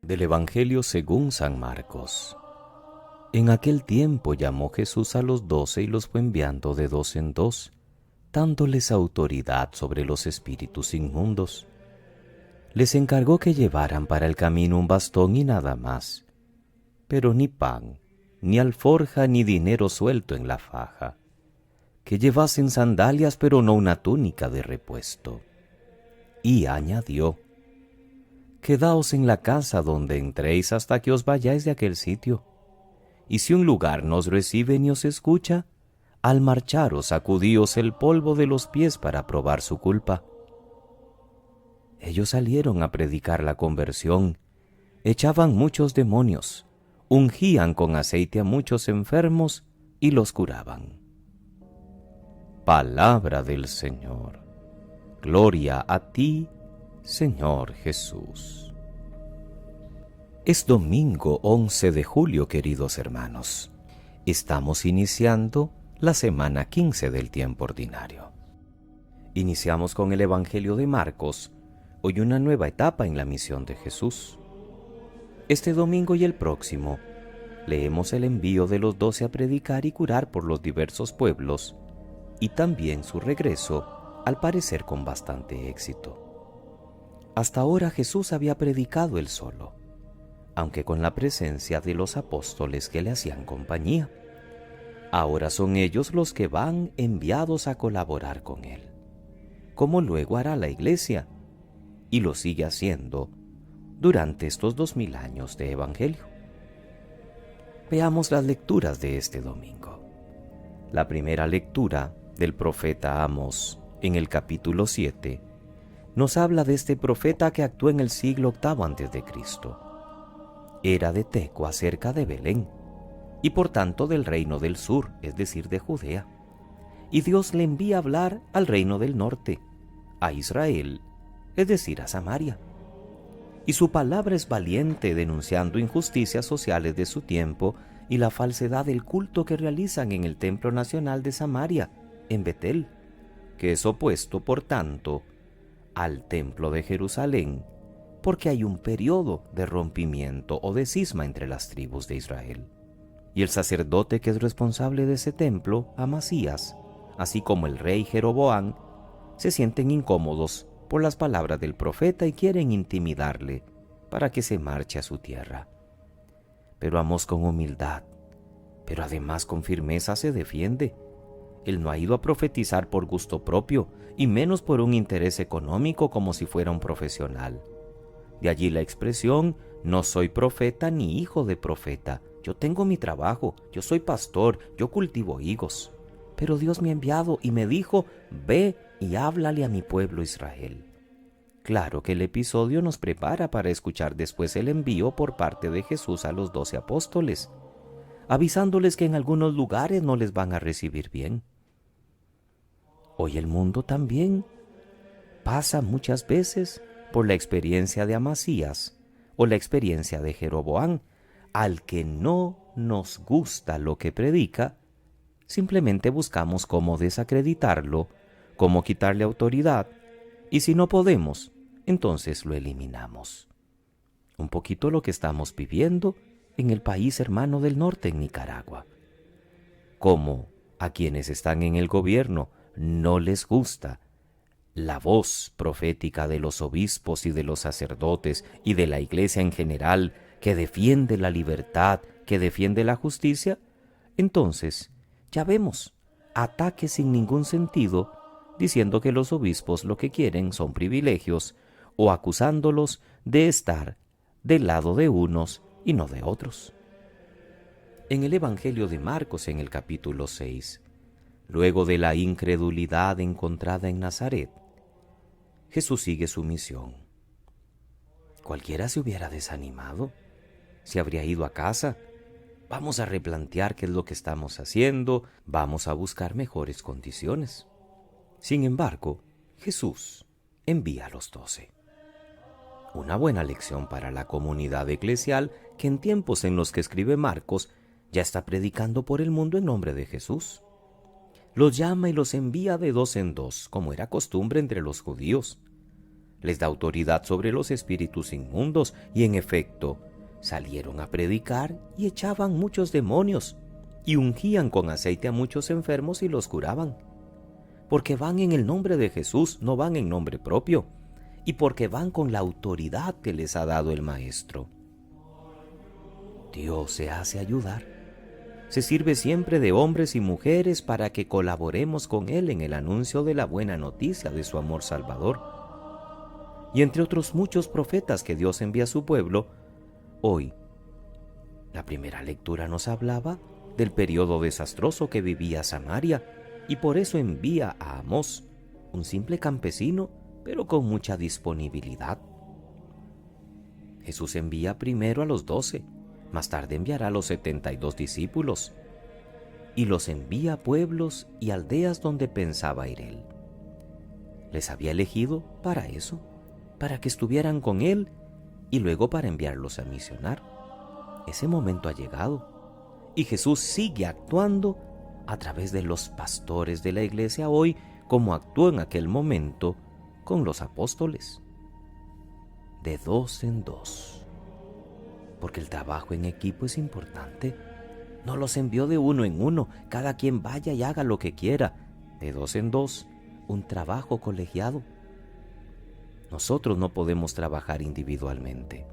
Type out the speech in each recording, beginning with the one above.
Del Evangelio según San Marcos. En aquel tiempo llamó Jesús a los 12 y los fue enviando de dos en dos, dándoles autoridad sobre los espíritus inmundos. Les encargó que llevaran para el camino un bastón y nada más, pero ni pan, ni alforja, ni dinero suelto en la faja. Que llevasen sandalias, pero no una túnica de repuesto. Y añadió: Quedaos en la casa donde entréis hasta que os vayáis de aquel sitio. Y si un lugar no os recibe ni os escucha, al marcharos sacudíos el polvo de los pies para probar su culpa. Ellos salieron a predicar la conversión, echaban muchos demonios, ungían con aceite a muchos enfermos y los curaban. Palabra del Señor. Gloria a ti, Señor Jesús. Es domingo 11 de julio, queridos hermanos. Estamos iniciando la semana 15 del tiempo ordinario. Iniciamos con el Evangelio de Marcos, hoy una nueva etapa en la misión de Jesús. Este domingo y el próximo, leemos el envío de los 12 a predicar y curar por los diversos pueblos, y también su regreso, al parecer con bastante éxito. Hasta ahora Jesús había predicado él solo, aunque con la presencia de los apóstoles que le hacían compañía. Ahora son ellos los que van enviados a colaborar con él, como luego hará la Iglesia, y lo sigue haciendo durante estos 2000 años de Evangelio. Veamos las lecturas de este domingo. La primera lectura del profeta Amós, en el capítulo 7, nos habla de este profeta que actuó en el siglo VIII a.C. Era de Tecoa, cerca de Belén, y por tanto del reino del sur, es decir, de Judea. Y Dios le envía a hablar al reino del norte, a Israel, es decir, a Samaria. Y su palabra es valiente, denunciando injusticias sociales de su tiempo y la falsedad del culto que realizan en el templo nacional de Samaria, en Betel, que es opuesto, por tanto, al templo de Jerusalén, porque hay un periodo de rompimiento o de cisma entre las tribus de Israel. Y el sacerdote que es responsable de ese templo, Amasías, así como el rey Jeroboam, se sienten incómodos por las palabras del profeta y quieren intimidarle para que se marche a su tierra. Pero Amós, con humildad, pero además con firmeza, se defiende. Él no ha ido a profetizar por gusto propio, y menos por un interés económico como si fuera un profesional. De allí la expresión: no soy profeta ni hijo de profeta. Yo tengo mi trabajo, yo soy pastor, yo cultivo higos. Pero Dios me ha enviado y me dijo: ve y háblale a mi pueblo Israel. Claro que el episodio nos prepara para escuchar después el envío por parte de Jesús a los 12 apóstoles, avisándoles que en algunos lugares no les van a recibir bien. Hoy el mundo también pasa muchas veces por la experiencia de Amasías o la experiencia de Jeroboam. Al que no nos gusta lo que predica, simplemente buscamos cómo desacreditarlo, cómo quitarle autoridad, y si no podemos, entonces lo eliminamos. Un poquito lo que estamos viviendo en el país hermano del norte, en Nicaragua. Como a quienes están en el gobierno no les gusta la voz profética de los obispos y de los sacerdotes y de la iglesia en general, que defiende la libertad, que defiende la justicia, entonces ya vemos ataques sin ningún sentido, diciendo que los obispos lo que quieren son privilegios, o acusándolos de estar del lado de unos y no de otros. En el Evangelio de Marcos, en el capítulo 6, luego de la incredulidad encontrada en Nazaret, Jesús sigue su misión. Cualquiera se hubiera desanimado, se habría ido a casa. Vamos a replantear qué es lo que estamos haciendo, vamos a buscar mejores condiciones. Sin embargo, Jesús envía a los 12. Una buena lección para la comunidad eclesial que en tiempos en los que escribe Marcos ya está predicando por el mundo en nombre de Jesús. Los llama y los envía de dos en dos, como era costumbre entre los judíos. les da autoridad sobre los espíritus inmundos y en efecto salieron a predicar y echaban muchos demonios y ungían con aceite a muchos enfermos y los curaban. Porque van en el nombre de Jesús, no van en nombre propio, y porque van con la autoridad que les ha dado el Maestro. Dios se hace ayudar. Se sirve siempre de hombres y mujeres para que colaboremos con Él en el anuncio de la buena noticia de su amor salvador. Y entre otros muchos profetas que Dios envía a su pueblo, hoy, la primera lectura nos hablaba del periodo desastroso que vivía Samaria, y por eso envía a Amós, un simple campesino, pero con mucha disponibilidad. Jesús envía primero a los 12, más tarde enviará a los 72 discípulos, y los envía a pueblos y aldeas donde pensaba ir Él. Les había elegido para eso, para que estuvieran con Él y luego para enviarlos a misionar. Ese momento ha llegado, y Jesús sigue actuando a través de los pastores de la iglesia hoy, como actuó en aquel momento con los apóstoles. De 2 en 2. Porque el trabajo en equipo es importante. No los envió de 1 en 1, cada quien vaya y haga lo que quiera. De 2 en 2, un trabajo colegiado. Nosotros no podemos trabajar individualmente.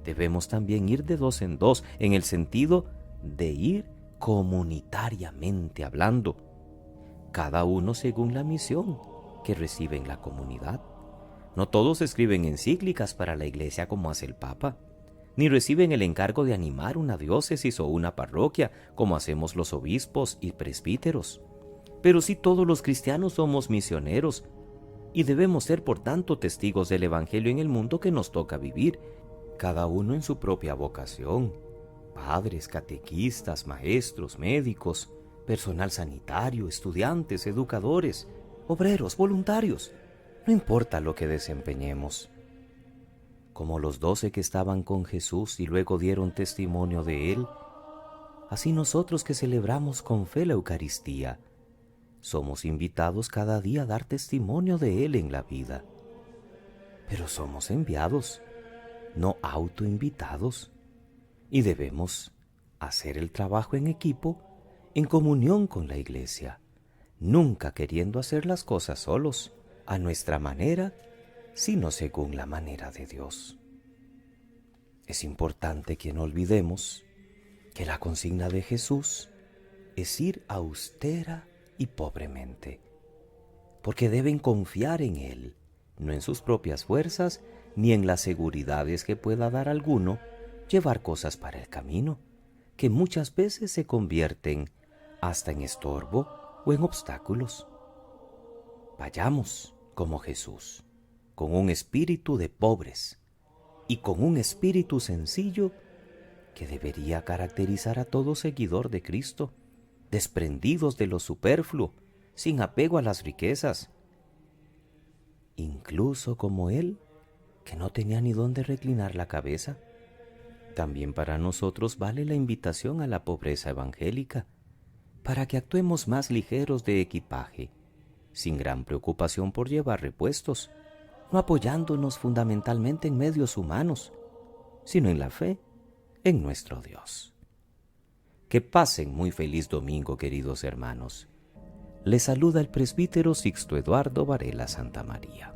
Debemos también ir de 2 en 2, en el sentido de ir comunitariamente hablando, cada uno según la misión que recibe en la comunidad. No todos escriben encíclicas para la iglesia como hace el Papa, ni reciben el encargo de animar una diócesis o una parroquia como hacemos los obispos y presbíteros. Pero sí todos los cristianos somos misioneros y debemos ser por tanto testigos del Evangelio en el mundo que nos toca vivir, cada uno en su propia vocación. Padres, catequistas, maestros, médicos, personal sanitario, estudiantes, educadores, obreros, voluntarios. No importa lo que desempeñemos. Como los 12 que estaban con Jesús y luego dieron testimonio de Él, así nosotros que celebramos con fe la Eucaristía, somos invitados cada día a dar testimonio de Él en la vida. Pero somos enviados, no autoinvitados. Y debemos hacer el trabajo en equipo, en comunión con la iglesia, nunca queriendo hacer las cosas solos, a nuestra manera, sino según la manera de Dios. Es importante que no olvidemos que la consigna de Jesús es ir austera y pobremente, porque deben confiar en Él, no en sus propias fuerzas, ni en las seguridades que pueda dar alguno, llevar cosas para el camino, que muchas veces se convierten hasta en estorbo o en obstáculos. Vayamos como Jesús, con un espíritu de pobres y con un espíritu sencillo que debería caracterizar a todo seguidor de Cristo, desprendidos de lo superfluo, sin apego a las riquezas, incluso como Él, que no tenía ni dónde reclinar la cabeza. También para nosotros vale la invitación a la pobreza evangélica, para que actuemos más ligeros de equipaje, sin gran preocupación por llevar repuestos, no apoyándonos fundamentalmente en medios humanos, sino en la fe en nuestro Dios. Que pasen muy feliz domingo, queridos hermanos. Les saluda el presbítero Sixto Eduardo Varela Santamaría.